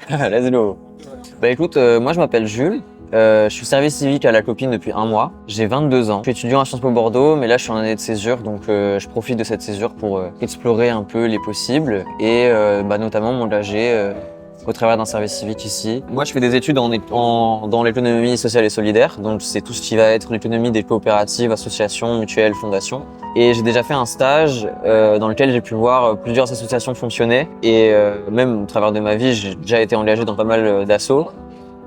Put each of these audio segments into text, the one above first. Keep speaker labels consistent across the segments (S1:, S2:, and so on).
S1: Let's go. Bah écoute, moi je m'appelle Jules. Je suis service civique à la copine depuis un mois. J'ai 22 ans. Je suis étudiant à Sciences Po Bordeaux, mais là je suis en année de césure, donc je profite de cette césure pour explorer un peu les possibles et notamment m'engager au travers d'un service civique ici. Moi je fais des études dans l'économie sociale et solidaire, donc c'est tout ce qui va être l'économie des coopératives, associations, mutuelles, fondations. Et j'ai déjà fait un stage dans lequel j'ai pu voir plusieurs associations fonctionner et même au travers de ma vie, j'ai déjà été engagé dans pas mal d'assauts.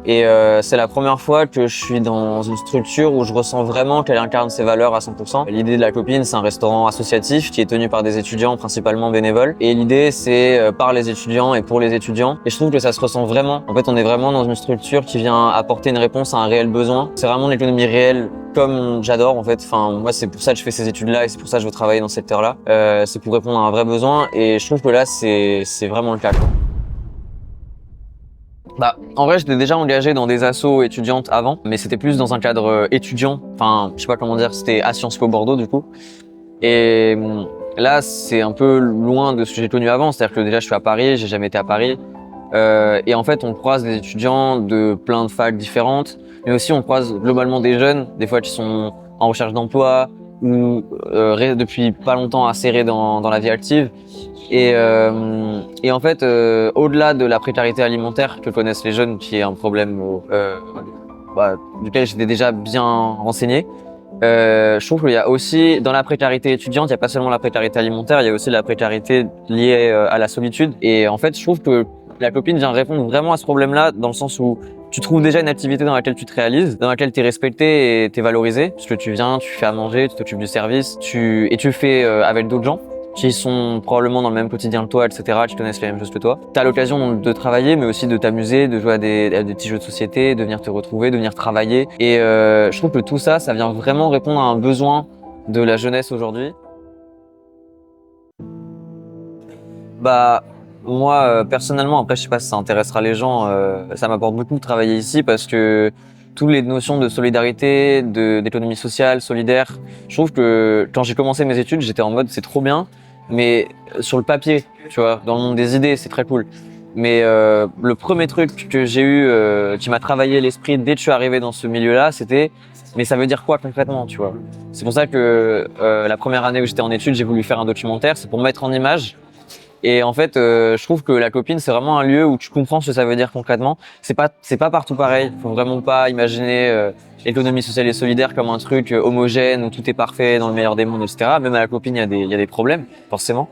S1: Et c'est la première fois que je suis dans une structure où je ressens vraiment qu'elle incarne ses valeurs à 100%. L'idée de la copine, c'est un restaurant associatif qui est tenu par des étudiants, principalement bénévoles. Et l'idée, c'est par les étudiants et pour les étudiants. Et je trouve que ça se ressent vraiment. En fait, on est vraiment dans une structure qui vient apporter une réponse à un réel besoin. C'est vraiment l'économie réelle, comme j'adore en fait. Enfin, moi, c'est pour ça que je fais ces études-là et c'est pour ça que je veux travailler dans ce secteur-là. C'est pour répondre à un vrai besoin. Et je trouve que là, c'est vraiment le cas, quoi. Bah, en vrai, j'étais déjà engagé dans des assos étudiantes avant, mais c'était plus dans un cadre étudiant. Enfin, je sais pas comment dire, c'était à Sciences Po Bordeaux du coup. Et là, c'est un peu loin de ce que j'ai connu avant. C'est-à-dire que déjà, je suis à Paris, j'ai jamais été à Paris. Et en fait, on croise des étudiants de plein de facs différentes, mais aussi on croise globalement des jeunes, des fois qui sont en recherche d'emploi ou depuis pas longtemps insérés dans la vie active. Et en fait, au-delà de la précarité alimentaire que connaissent les jeunes, qui est un problème duquel j'étais déjà bien renseigné, je trouve qu'il y a aussi, dans la précarité étudiante, il n'y a pas seulement la précarité alimentaire, il y a aussi la précarité liée à la solitude. Et en fait, je trouve que la copine vient répondre vraiment à ce problème-là, dans le sens où tu trouves déjà une activité dans laquelle tu te réalises, dans laquelle tu es respecté et tu es valorisé, parce que tu viens, tu fais à manger, tu t'occupes du service, tu le fais avec d'autres gens qui sont probablement dans le même quotidien que toi, etc., qui connaissent les mêmes choses que toi. Tu as l'occasion de travailler, mais aussi de t'amuser, de jouer à des petits jeux de société, de venir te retrouver, de venir travailler. Et je trouve que tout ça, ça vient vraiment répondre à un besoin de la jeunesse aujourd'hui. Bah, moi, personnellement, après, je sais pas si ça intéressera les gens, ça m'apporte beaucoup de travailler ici parce que toutes les notions de solidarité, d'économie sociale, solidaire, je trouve que quand j'ai commencé mes études, j'étais en mode c'est trop bien, mais sur le papier, tu vois, dans le monde des idées, c'est très cool. Mais le premier truc que j'ai eu qui m'a travaillé l'esprit dès que je suis arrivé dans ce milieu-là, c'était mais ça veut dire quoi concrètement, tu vois. C'est pour ça que la première année où j'étais en études, j'ai voulu faire un documentaire, c'est pour mettre en image. Et en fait, je trouve que la copine, c'est vraiment un lieu où tu comprends ce que ça veut dire concrètement. C'est pas partout pareil. Faut vraiment pas imaginer l'économie sociale et solidaire comme un truc homogène où tout est parfait dans le meilleur des mondes, etc. Même à la copine, il y a des problèmes, forcément.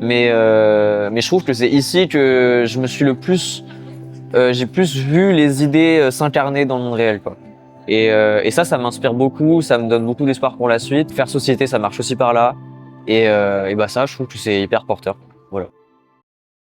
S1: Mais je trouve que c'est ici que je me suis j'ai plus vu les idées s'incarner dans le monde réel, quoi. Et ça m'inspire beaucoup, ça me donne beaucoup d'espoir pour la suite. Faire société, ça marche aussi par là. Et ça, je trouve que c'est hyper porteur. Voilà.